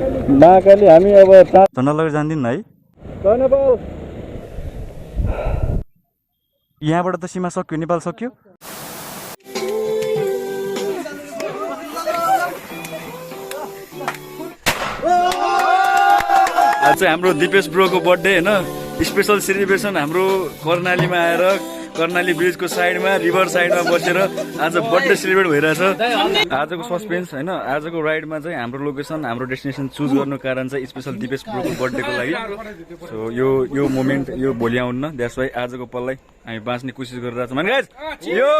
महाकाली हामी अब झन्डा लगेर जान्दिन है। यहाँबाट त सीमा सक्यो, नेपाल सक्यो। आज चाहिँ हाम्रो दिपेश ब्रोको बर्थडे होइन, स्पेसल सेलिब्रेसन हाम्रो कर्णालीमा आएर कर्णाली ब्रिजको साइडमा रिभर साइडमा बसेर आज बर्थडे सेलिब्रेट भइरहेछ। आजको सस्पेन्स होइन, आजको राइडमा चाहिँ हाम्रो लोकेसन हाम्रो डेस्टिनेसन चुज गर्नु कारण चाहिँ स्पेसल दिपेश ब्रोको बर्थडेको लागि। सो यो मोमेन्ट यो भोलि आउन्न, द्याट्स वाइ आजको पललाई हामी बाँच्ने कोसिस गरिरहेको छौँ। गाइज यो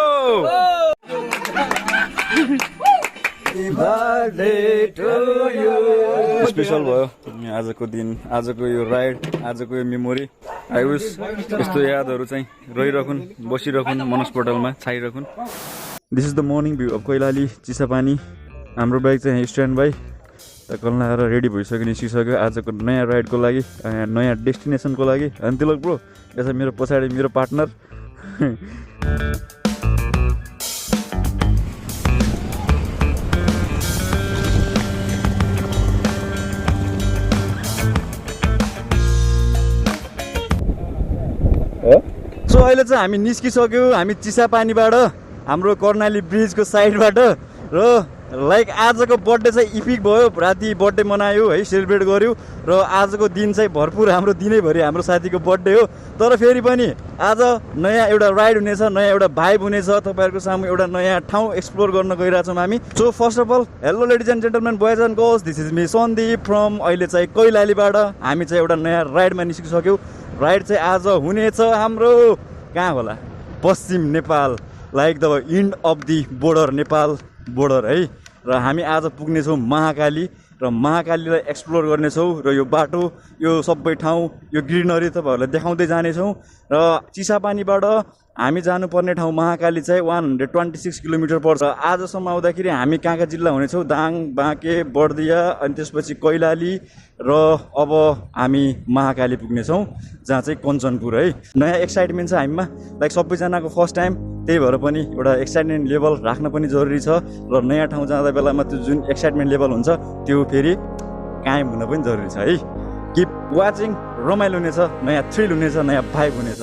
स्पेसल भयो आजको दिन, आजको यो राइड, आजको यो मेमोरी। आई विश यस्तो यादहरू चाहिँ रहिरहन्, बसिरहन् मनस्पटलमा छाइरहन्। This is the morning view अब कैलाली चिसापानी। हाम्रो बाइक चाहिँ यहाँ स्ट्यान्ड बाई कल आएर रेडी भइसक्यो, निस्किसक्यो आजको नयाँ राइडको लागि, नयाँ डेस्टिनेसनको लागि। अनि तिलक ब्रो यसो मेरो पछाडि मेरो पार्टनर। सो अहिले चाहिँ हामी निस्किसक्यौँ, हामी चिसापानीबाट हाम्रो कर्णाली ब्रिजको साइडबाट। र लाइक आजको बर्थडे चाहिँ इपिक भयो, राति बर्थडे मनायो है, सेलिब्रेट गऱ्यो। र आजको दिन चाहिँ भरपुर हाम्रो दिनैभरि हाम्रो साथीको बर्थडे हो। तर फेरि पनि आज नयाँ एउटा राइड हुनेछ, नयाँ एउटा भाइब हुनेछ, तपाईँहरूको सामु एउटा नयाँ ठाउँ एक्सप्लोर गर्न गइरहेछौँ हामी। So first of all hello ladies and gentlemen, boys and girls, this is me Sandeep from अहिले चाहिँ कैलालीबाट। हामी चाहिँ एउटा नयाँ राइडमा निस्किसक्यौँ। राइड चाहिँ आज हुनेछ हाम्रो कहाँ होला, पश्चिम Nepal, like the end of the border, Nepal border है। र हामी आज पुग्नेछौँ महाकाली र महाकालीलाई एक्सप्लोर गर्नेछौँ। र यो बाटो, यो सबै ठाउँ, यो ग्रिनरी तपाईँहरूलाई देखाउँदै जानेछौँ। र चिसापानीबाट हामी जानुपर्ने ठाउँ महाकाली चाहिँ 126 किलोमिटर पर्छ। आजसम्म आउँदाखेरि हामी कहाँ कहाँ जिल्ला हुनेछौँ, दाङ, बाँके, बर्दिया, अनि त्यसपछि कैलाली, र अब हामी महाकाली पुग्नेछौँ जहाँ चाहिँ कञ्चनपुर है। नयाँ एक्साइटमेन्ट छ हामीमा, लाइक सबैजनाको फर्स्ट टाइम, त्यही भएर पनि एउटा एक्साइटमेन्ट लेभल राख्न पनि जरुरी छ। र नयाँ ठाउँ जाँदा बेलामा त्यो जुन एक्साइटमेन्ट लेभल हुन्छ त्यो फेरि कायम हुन पनि जरुरी छ है। किप वाचिङ, रमाइलो हुनेछ, नयाँ थ्रिल हुनेछ, नयाँ भाइब हुनेछ।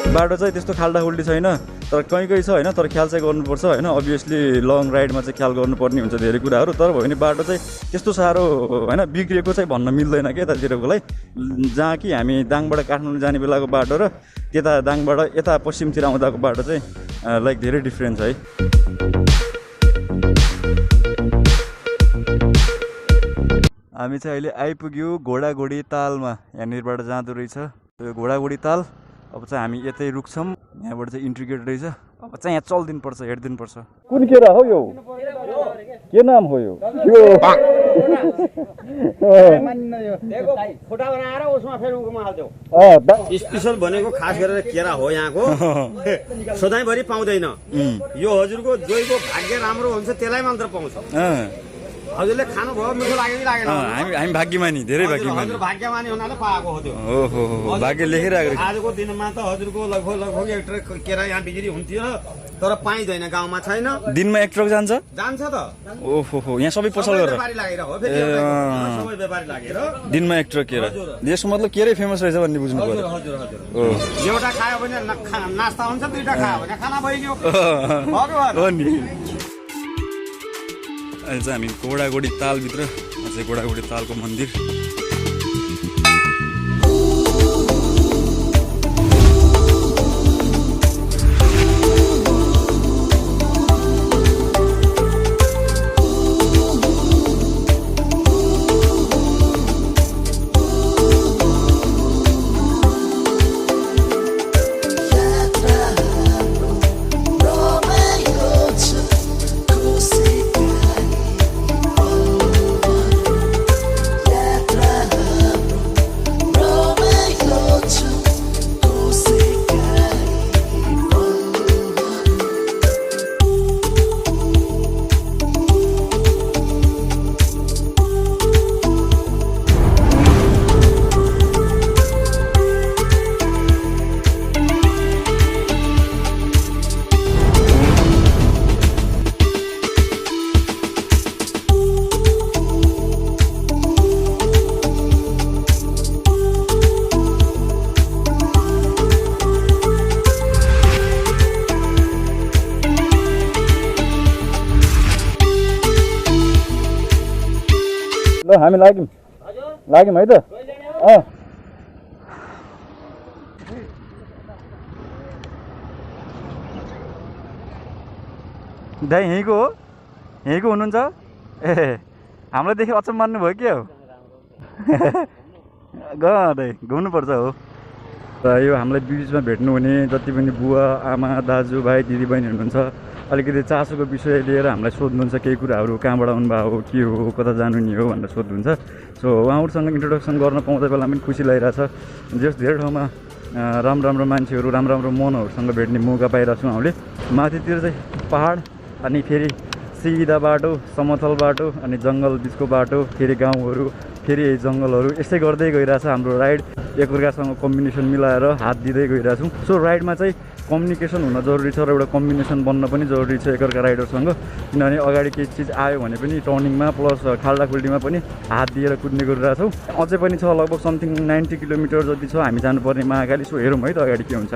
बाटो चाहिँ त्यस्तो खाल्डाखुल्डी छैन, तर कहीँ छ होइन, तर ख्याल चाहिँ गर्नुपर्छ होइन। अभियसली लङ राइडमा चाहिँ ख्याल गर्नुपर्ने हुन्छ धेरै कुराहरू, तर भयो भने बाटो चाहिँ त्यस्तो साह्रो होइन बिग्रिएको चाहिँ भन्न मिल्दैन क्या यतातिरकोलाई। जहाँ कि हामी दाङबाट काठमाडौँ जाने बेलाको बाटो र त्यता दाङबाट यता पश्चिमतिर आउँदाको बाटो चाहिँ लाइक धेरै डिफ्रेन्स है। हामी चाहिँ अहिले आइपुग्यो घोडाघोडी तालमा, यहाँनिरबाट जाँदो रहेछ यो घोडाघोडी ताल। अब चाहिँ हामी यतै रुक्छौँ, यहाँबाट चाहिँ इन्ट्री गेट रहेछ। अब चाहिँ यहाँ चल्दिनु पर्छ, हेरिदिनु पर्छ। कुन केरा हो यो, के नाम हो यो? स्पेसल भनेको खास गरेर केरा हो यहाँको, सधैँभरि पाउँदैन। यो हजुरको जोइको भाग्य राम्रो हुन्छ त्यसलाई मात्र पाउँछ। हजुरले खानु भयो, मिठो लाग्यो कि लागेन? हामी भाग्यमानी, धेरै भाग्यमानी। भाग्यमानी हुनाले पाएको हो त्यो। ओहो, भाग्य लेखिरहेको रहेछ। आजको दिनमा त हजुरको लगभग एक ट्रक केरा यहाँ बिक्री हुन्थ्यो, तर पाइँदैन, गाउँमा छैन। दिनमा एक ट्रक जान्छ? जान्छ त। ओहो, यहाँ सबै पसल गरेर व्यापारी लागेर हो, फेरि सबै व्यापारी लागेर दिनमा एक ट्रक केरा। यसको मतलब केरै फेमस रहेछ भन्ने बुझ्नु पर्यो। हजुर हजुर। एउटा खायो भने नास्ता हुन्छ, दुईटा खायो भने खाना भइगयो। हो नि। अहिले चाहिँ हामी घोडाघोडी तालभित्र, अझै घोडाघोडी तालको मन्दिर। हामी लाग्यौँ है त दाइ यहीँको हुनुहुन्छ ए हामीलाई देखेर अचम्म मान्नुभयो के हो दाइ घुम्नुपर्छ हो र यो हामीलाई बिचमा भेट्नु हुने जति पनि बुवा आमा दाजुभाइ दिदीबहिनी हुनुहुन्छ अलिकति चासोको विषय लिएर हामीलाई सोध्नुहुन्छ केही कुराहरू कहाँबाट आउनुभएको हो के हो कता जानु नि हो भनेर सोध्नुहुन्छ सो उहाँहरूसँग इन्ट्रोडक्सन गर्न पाउँदा बेला पनि खुसी लागिरहेछ जस धेरै ठाउँमा राम्रो मान्छेहरू राम्रो मनहरूसँग भेट्ने मौका पाइरहेको छौँ हामीले माथितिर चाहिँ पहाड अनि फेरि सिधा बाटो समतल बाटो अनि जङ्गल बिचको बाटो फेरि गाउँहरू फेरि जङ्गलहरू यस्तै गर्दै गइरहेछ हाम्रो राइड एकअर्कासँग कम्बिनेसन मिलाएर हात दिँदै गइरहेछौँ सो राइडमा चाहिँ कम्युनिकेसन हुन जरुरी छ र एउटा कम्बिनेसन बन्न पनि जरुरी छ एकअर्का राइडरसँग किनभने अगाडि केही चिज आयो भने पनि टर्निङमा प्लस खाल्डाखुल्डीमा पनि हात दिएर कुद्ने गरिरहेछौँ अझै पनि छ लगभग समथिङ 90 किलोमिटर जति छ हामी जानुपर्ने महाकाली सो हेरौँ है त अगाडि के हुन्छ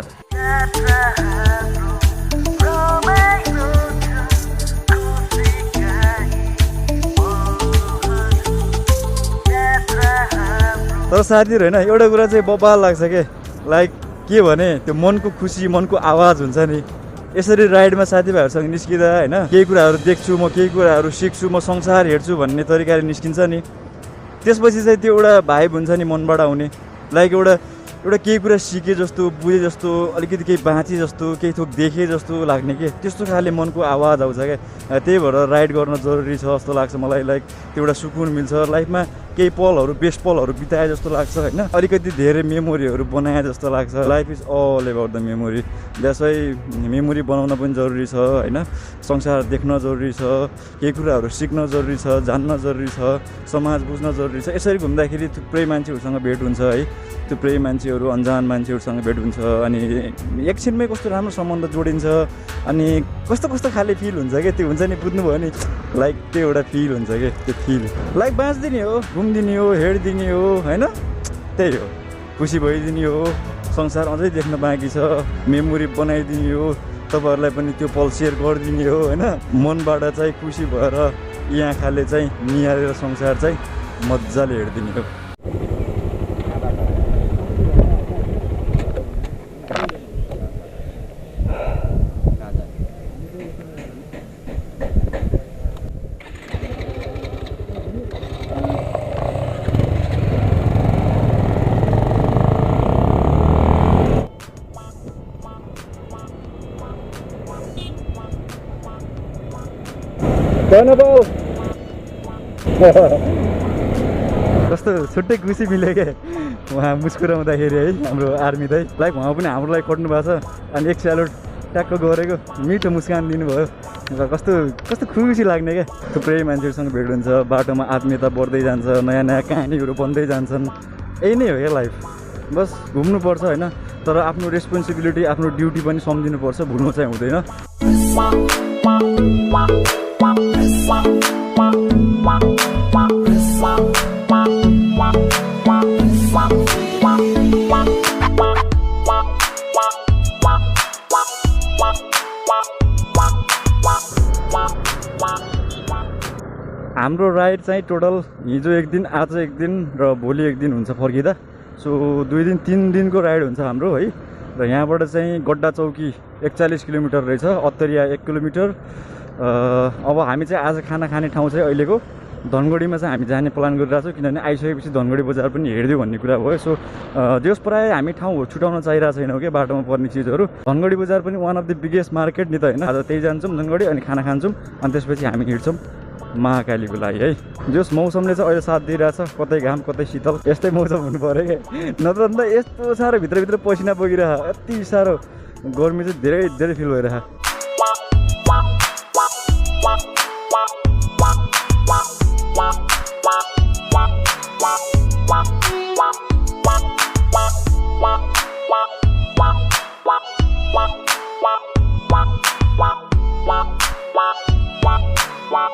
तर साथीहरू होइन एउटा कुरा चाहिँ बबाल लाग्छ के लाइक के भने त्यो मनको खुसी मनको आवाज हुन्छ नि यसरी राइडमा साथीभाइहरूसँग निस्किँदा होइन केही कुराहरू देख्छु म केही कुराहरू सिक्छु म संसार हेर्छु भन्ने तरिकाले निस्किन्छ नि त्यसपछि चाहिँ त्यो एउटा भाइब हुन्छ नि मनबाट आउने लाइक एउटा केही कुरा सिके जस्तो बुझे जस्तो अलिकति केही बाँचे जस्तो केही थोक देखे जस्तो लाग्ने के त्यस्तो खाले मनको आवाज आउँछ क्या त्यही भएर राइड गर्न जरुरी छ जस्तो लाग्छ मलाई लाइक त्यो एउटा सुकुन मिल्छ लाइफमा केही पलहरू बेस्ट पलहरू बिताए जस्तो लाग्छ होइन अलिकति धेरै मेमोरीहरू बनाए जस्तो लाग्छ life is all about the memory that's why memory बनाउन पनि जरुरी छ होइन संसार देख्न जरुरी छ केही कुराहरू सिक्न जरुरी छ जान्न जरुरी छ समाज बुझ्न जरुरी छ यसरी घुम्दाखेरि थुप्रै मान्छेहरूसँग भेट हुन्छ है थुप्रै मान्छेहरू अन्जान मान्छेहरूसँग भेट हुन्छ अनि एकछिनमै कस्तो राम्रो सम्बन्ध जोडिन्छ अनि कस्तो खाले फिल हुन्छ क्या त्यो हुन्छ नि बुझ्नुभयो नि लाइक त्यो एउटा फिल हुन्छ क्या त्यो फिल लाइक बाँच्दिने हो घुम्दिने हो हेरिदिने हो होइन त्यही हो खुसी भइदिने हो संसार अझै देख्न बाँकी छ मेमोरी बनाइदिने हो तपाईँहरूलाई पनि त्यो पल सेयर गरिदिने हो होइन मनबाट चाहिँ खुसी भएर यहाँ खाले चाहिँ निहालेर संसार चाहिँ मजाले हेरिदिने हो कस्तो छुट्टै खुसी मिल्यो क्या उहाँ मुस्कुराउँदाखेरि है हाम्रो आर्मी दाइ लाइक उहाँ पनि हाम्रो लागि कट्नु भएको छ अनि एक स्यालुट ट्याक्क गरेको मिठो मुस्कान दिनुभयो कस्तो खुसी लाग्ने क्या थुप्रै मान्छेहरूसँग भेट हुन्छ बाटोमा आत्मीयता बढ्दै जान्छ नयाँ कहानीहरू बन्दै जान्छन् यही नै हो क्या लाइफ बस घुम्नुपर्छ होइन तर आफ्नो रेस्पोन्सिबिलिटी आफ्नो ड्युटी पनि सम्झिनुपर्छ भुल्नु चाहिँ हुँदैन हाम्रो राइड चाहिँ टोटल हिजो एक दिन आज एक दिन र भोलि एक दिन हुन्छ फर्किँदा सो 2 दिन 3 दिनको राइड हुन्छ हाम्रो है र यहाँबाट चाहिँ गड्डा चौकी 41 किलोमिटर रहेछ अत्तरिया 1 किलोमिटर अब हामी चाहिँ आज खाना खाने ठाउँ चाहिँ अहिलेको धनगढीमा चाहिँ हामी जाने प्लान गरिरहेको छौँ किनभने आइसकेपछि धनगढी बजार पनि हेरिदियो भन्ने कुरा भयो सो जस प्रायः हामी ठाउँहरू छुटाउन चाहिरहेको छैनौँ क्या बाटोमा पर्ने चिजहरू धनगढी बजार पनि one of the biggest market नि त होइन आज त्यही जान्छौँ धनगढी अनि खाना खान्छौँ अनि त्यसपछि हामी हिँड्छौँ महाकालीको लागि है जस मौसमले चाहिँ अहिले साथ दिइरहेछ कतै घाम कतै शीतल यस्तै मौसम हुनु पऱ्यो क्या नत्र त यस्तो साह्रो भित्रभित्र पसिना बगिरह यति साह्रो गर्मी चाहिँ धेरै फिल भइरह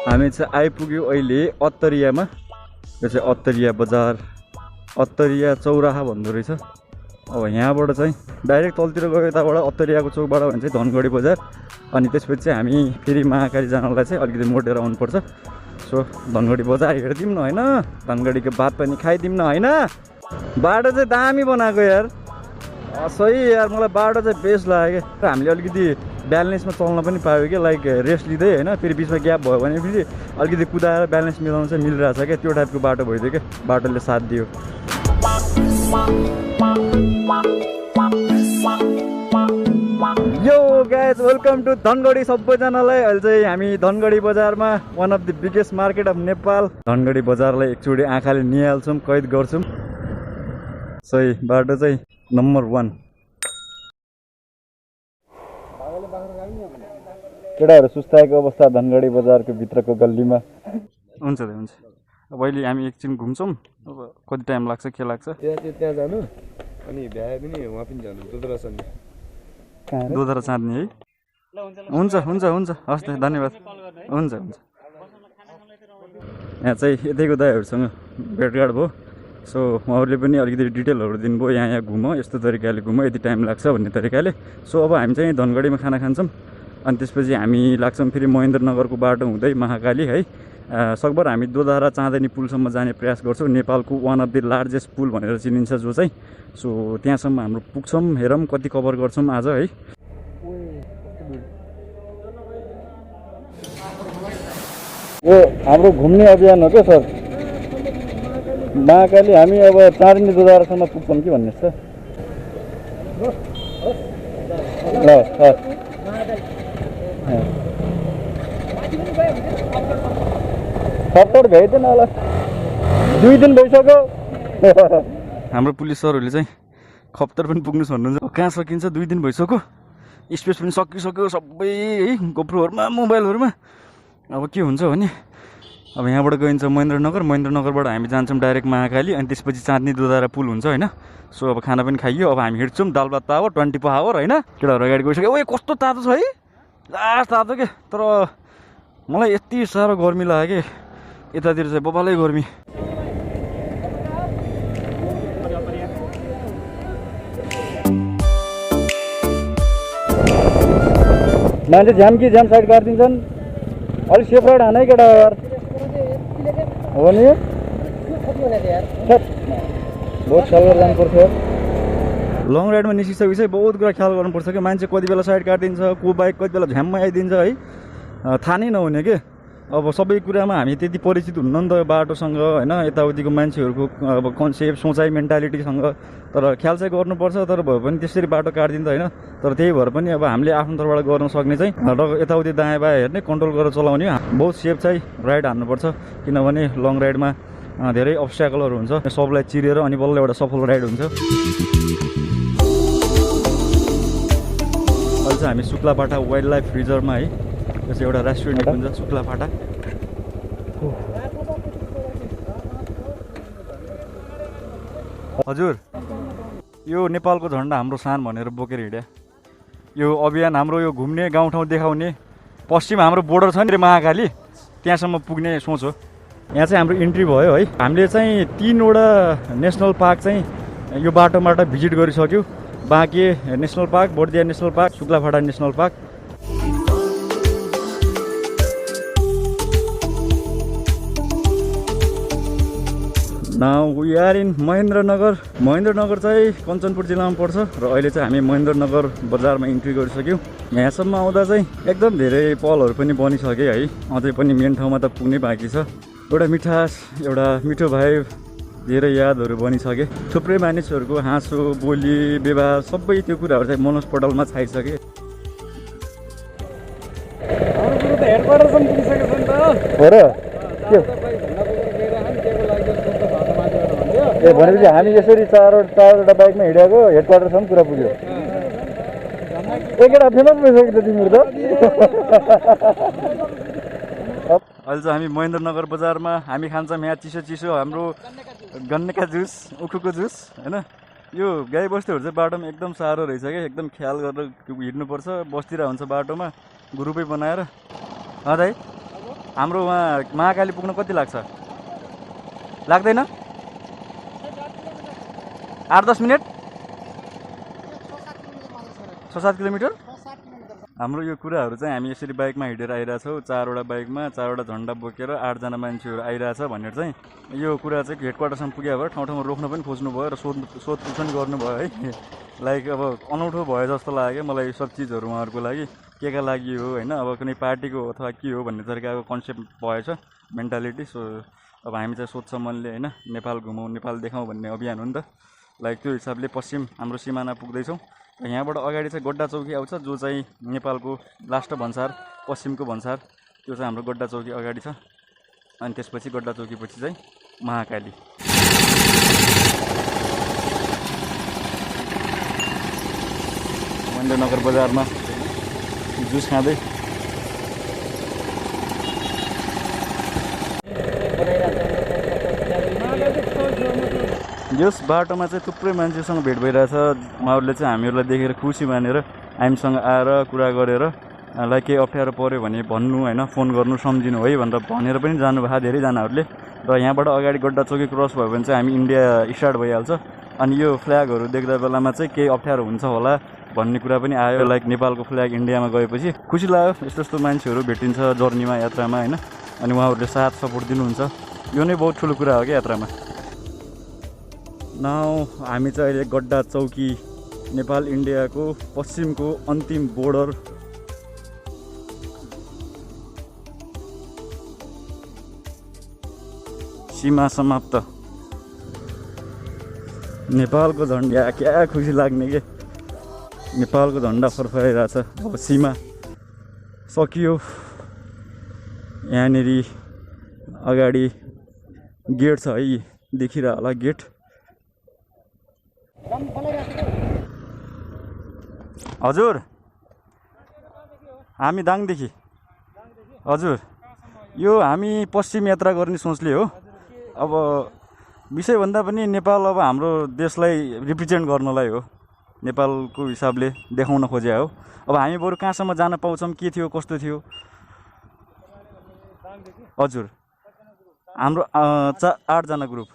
हामी चाहिँ आइपुग्यो अहिले अत्तरियामा यो चाहिँ अत्तरिया बजार अत्तरिया चौराहा भन्दो रहेछ अब यहाँबाट चाहिँ डाइरेक्ट तलतिर गयो यताबाट अत्तरियाको चौकबाट भने चाहिँ धनगढी बजार अनि त्यसपछि चाहिँ हामी फेरि महाकाली जानलाई चाहिँ अलिकति मोडेर आउनुपर्छ सो धनगढी बजार हेरिदिउँ न होइन, धनगढीको भात पनि खाइदिउँ न होइन। बाटो चाहिँ दामी बनाएको यार, सही यार, मलाई बाटो चाहिँ बेस्ट लाग्यो क्या। हामीले अलिकति ब्यालेन्समा चल्न पनि पायो क्या, लाइक रेस्ट लिँदै होइन, फेरि बिचमा ग्याप भयो भने फेरि अलिकति कुदाएर ब्यालेन्स मिलाउनु चाहिँ मिलिरहेछ क्या, त्यो टाइपको बाटो भइदियो क्या, बाटोले साथ दियो। यो गाइज वेलकम टु धनगढी सबैजनालाई। अहिले चाहिँ हामी धनगढी बजारमा, one of the biggest market of Nepal, Dhangadhi बजारलाई एकचोटि आँखाले निहाल्छौँ, कैद गर्छौँ। सही बाटो चाहिँ नम्बर 1। केटाहरू सुस्ताएको अवस्था धनगढी बजारको भित्रको गल्लीमा। हुन्छ हुन्छ, अब अहिले हामी एकछिन घुम्छौँ। अब कति टाइम लाग्छ, के लाग्छ? त्यहाँ जानु अनि भ्याए पनि वहाँ पनि जानु, दोधरा चाँदनी है। हुन्छ हुन्छ हुन्छ, हस् त, धन्यवाद। हुन्छ हुन्छ। यहाँ चाहिँ यतैको दाइहरूसँग भेटघाट भयो। सो उहाँहरूले पनि अलिकति डिटेलहरू दिनुभयो, यहाँ घुम, यस्तो तरिकाले घुम, यति टाइम लाग्छ भन्ने तरिकाले। सो अब हामी चाहिँ धनगढीमा खाना खान्छौँ, अनि त्यसपछि हामी लाग्छौँ फेरि महेन्द्रनगरको बाटो हुँदै महाकाली है। सकभर हामी दोधारा चाँदनी पुलसम्म जाने प्रयास गर्छौँ। नेपालको वान अफ द लार्जेस्ट पुल भनेर चिनिन्छ जो चाहिँ। सो त्यहाँसम्म हाम्रो पुग्छौँ, हेरौँ कति कभर गर्छौँ आज है। यो हाम्रो घुम्ने अभियान हो क्या सर, महाकाली हामी अब चाँदनी दोधारासम्म पुग्छौँ कि भन्नुहोस् त। ल खप्तर भ्याइदिएन होला, 2 दिन भइसक्यो। हाम्रो पुलिस सरहरूले चाहिँ खप्तर पनि पुग्नुहोस् भन्नुहुन्छ। कहाँ सकिन्छ, 2 दिन भइसक्यो, स्पेस पनि सकिसक्यो सबै है, गोप्रोहरूमा, मोबाइलहरूमा। अब के हुन्छ भने अब यहाँबाट गइन्छ महेन्द्रनगर, महेन्द्रनगरबाट हामी जान्छौँ डाइरेक्ट महाकाली, अनि त्यसपछि चाँदनी दोधारा पुल हुन्छ होइन। सो अब खाना पनि खाइयो, अब हामी हिँड्छौँ दाल भात पावर 24 आवर होइन। केटाहरू अगाडि गइसक्यो। ओए कस्तो तातो छ है, लास्ट तातो क्या। तर मलाई यति साह्रो गर्मी लाग्यो कि यतातिर चाहिँ बबालै गर्मी। मान्छे झ्याम कि झ्याम साइड गरिदिन्छन्, अलिक सेफ राइड हानै केटा हो नि। बहुत ख्याल गरेर जानुपर्छ। लङ राइडमा निस्किसकेपछि बहुत कुरा ख्याल गर्नुपर्छ कि, मान्छे कति बेला साइड काटिदिन्छ, को बाइक कति बेला झ्याममा आइदिन्छ है, थाहा नै नहुने के। अब सबै कुरामा हामी त्यति परिचित हुन्न नि त बाटोसँग होइन, यताउतिको मान्छेहरूको अब कन्सेप्ट, सोचाइ, मेन्टालिटीसँग। तर ख्याल चाहिँ गर्नुपर्छ, तर भए पनि त्यसरी बाटो काटिदिन्छ होइन। तर त्यही भएर पनि अब हामीले आफ्नो तर्फबाट गर्न सक्ने चाहिँ र यताउति दायाँ बायाँ हेर्ने, कन्ट्रोल गरेर चलाउने, बहुत सेफ चाहिँ राइड हान्नुपर्छ। किनभने लङ राइडमा धेरै अब्स्ट्याकलहरू हुन्छ, सबलाई चिरेर अनि बल्ल एउटा सफल राइड हुन्छ। अहिले चाहिँ हामी शुक्लाफाटा वाइल्ड लाइफ रिजर्भमा है, यो चाहिँ एउटा रेस्टुरेन्ट हुन्छ शुक्लाफाटा। हजुर, यो नेपालको झन्डा हाम्रो सान भनेर बोकेर हिँड्या। यो अभियान हाम्रो यो घुम्ने, गाउँठाउँ देखाउने, पश्चिम हाम्रो बोर्डर छ नि महाकाली, त्यहाँसम्म पुग्ने सोच हो। यहाँ चाहिँ हाम्रो इन्ट्री भयो है। हामीले चाहिँ 3वटा नेसनल पार्क चाहिँ यो बाटोबाट भिजिट गरिसक्यौँ। Banke national park, Bardiya national park, Shuklaphanta national park. Now we are in Mahendranagar. Mahendranagar चाहिँ कञ्चनपुर जिल्लामा पर्छ र अहिले चाहिँ हामी महेन्द्रनगर बजारमा इन्ट्री गरिसक्यौँ। यहाँसम्म आउँदा चाहिँ एकदम धेरै पलहरू पनि बनिसके है, अझै पनि मेन ठाउँमा त पुग्नै बाँकी छ। एउटा मिठास, एउटा मिठो भाइब, धेरै यादहरू बनिसके। थुप्रै मानिसहरूको हाँसो, बोली, व्यवहार सबै त्यो कुराहरू चाहिँ मनस्पटलमा छाइसके। ए भनेपछि हामी यसरी चारवटा बाइकमा हिँडेको हेडक्वार्टरसम्म पुरा पुग्यो। एकवटा फेमस भइसक्यो त तिमीहरू त। अहिले चाहिँ हामी महेन्द्रनगर बजारमा हामी खान्छौँ यहाँ चिसो चिसो हाम्रो गन्नेका जुस, उखुको जुस होइन। यो गाईबस्तुहरू चाहिँ बाटोमा एकदम साह्रो रहेछ क्या, एकदम ख्याल गरेर हिँड्नुपर्छ। बस्तिर हुन्छ बाटोमा ग्रुपै बनाएर। दाइ, हाम्रो वहाँ महाकाली पुग्न कति लाग्छ? लाग्दैन? 8-10 मिनट? 6-7 किलोमिटर? हाम्रो यो कुराहरू चाहिँ हामी यसरी बाइकमा हिँडेर आइरहेछौँ, 4वटा बाइकमा 4वटा झन्डा बोकेर 8जना मान्छेहरू आइरहेछ भनेर चाहिँ यो कुरा चाहिँ हेडक्वार्टरसम्म पुग्यो भएर ठाउँ ठाउँमा रोक्न पनि खोज्नु भयो र सोधपुछ पनि गर्नुभयो है। लाइक अब अनौठो भयो जस्तो लाग्यो मलाई यो सब चिजहरू उहाँहरूको लागि, के का लागि हो होइन, अब कुनै पार्टीको अथवा के हो भन्ने तरिकाको कन्सेप्ट भएछ मेन्टालिटी। सो अब हामी चाहिँ सोध्छ मनले होइन, नेपाल घुमाउँ नेपाल देखाउँ भन्ने अभियान हो नि त। लाइक त्यो हिसाबले पश्चिम हाम्रो सिमाना पुग्दैछौँ। यहाँबाट अगाडि चाहिँ गड्डा चौकी आउँछ, जो चाहिँ नेपालको लास्ट भन्सार पश्चिमको भन्सार, त्यो चाहिँ हाम्रो गड्डा चौकी अगाडि छ। अनि त्यसपछि गड्डा चौकीपछि चाहिँ महाकाली। महेन्द्रनगर बजारमा जुस खाँदै यस बाटोमा चाहिँ थुप्रै मान्छेसँग भेट भइरहेछ। उहाँहरूले चाहिँ हामीहरूलाई देखेर खुसी मानेर हामीसँग आएर कुरा गरेर लाइक केही अप्ठ्यारो पऱ्यो भने भन्नु होइन, फोन गर्नु, सम्झिनु है भनेर भनेर पनि जानुभयो धेरैजनाहरूले। र यहाँबाट अगाडि गड्डा चौकी क्रस भयो भने चाहिँ हामी इन्डिया स्टार्ट भइहाल्छ। अनि यो फ्ल्यागहरू देख्दा बेलामा चाहिँ केही अप्ठ्यारो हुन्छ होला भन्ने कुरा पनि आयो। लाइक नेपालको फ्ल्याग इन्डियामा गएपछि खुसी लाग्यो, यस्तो यस्तो मान्छेहरू भेटिन्छ जर्नीमा, यात्रामा होइन। अनि उहाँहरूले साथ सपोर्ट दिनुहुन्छ, यो नै बहुत ठुलो कुरा हो क्या यात्रामा। नाउ हामी चाहिँ अहिले गड्डा चौकी, नेपाल इन्डियाको पश्चिमको अन्तिम बोर्डर। सीमा समाप्त। नेपालको झन्डा क्या खुसी लाग्ने के, नेपालको झन्डा फरफराइरहेछ। अब सीमा सकियो। यहाँनिर अगाडि गेट छ है, देखिरह होला गेट। हजुर हामी दाङदेखि। हजुर यो हामी पश्चिम यात्रा गर्ने सोचले हो। अब विषयभन्दा पनि नेपाल अब हाम्रो देशलाई रिप्रेजेन्ट गर्नलाई हो, नेपालको हिसाबले देखाउन खोजे हो। अब हामी बरु कहाँसम्म जान पाउँछौँ, के थियो कस्तो थियो। हजुर हाम्रो 8जना ग्रुप।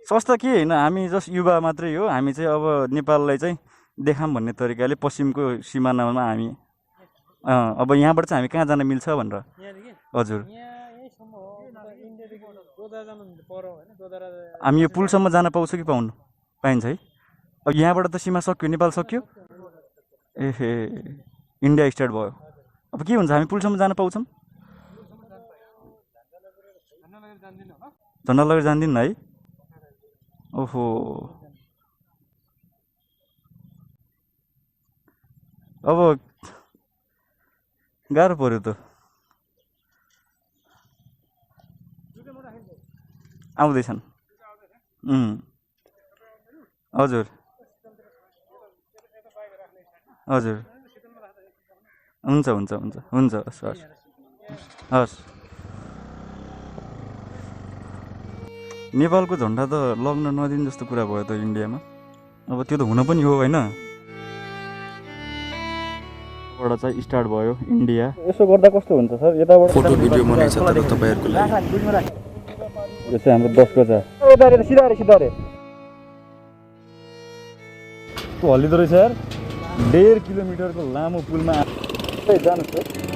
सस्ता के होइन, हामी जस्ट युवा मात्रै हो। हामी चाहिँ अब नेपाललाई चाहिँ देखाऊँ भन्ने तरिकाले पश्चिमको सिमानामा हामी अब यहाँबाट चाहिँ हामी कहाँ जान मिल्छ भनेर। हजुर हामी यो पुलसम्म जान पाउँछ कि पाइन्छ है। अब यहाँबाट त सीमा सक्यो, नेपाल सक्यो। एहे इन्डिया स्टार्ट भयो, अब के हुन्छ, हामी पुलसम्म जान पाउँछौँ। झन्डा लगेर जान्दिनँ है। ओहो अब गाह्रो पऱ्यो त। आउँदैछन्। हजुर हजुर हुन्छ हुन्छ हुन्छ हुन्छ हस् हस् हस्। नेपालको झन्डा त लग्न नदिने जस्तो कुरा भयो त इन्डियामा। अब त्यो त हुन पनि हो होइन। बाट चाहिँ स्टार्ट भयो इन्डिया। यसो गर्दा कस्तो हुन्छ सर, यताबाट फोटो भिडियो बनाइछ तर तपाईहरुको लागि। यो चाहिँ हाम्रो 10 गजा। यता रे सिधा रे सिधा रे। त्यो हल्लिँदो रहेछ यार। 1.5 किलोमिटरको लामो पुलमा जानुहोस् त।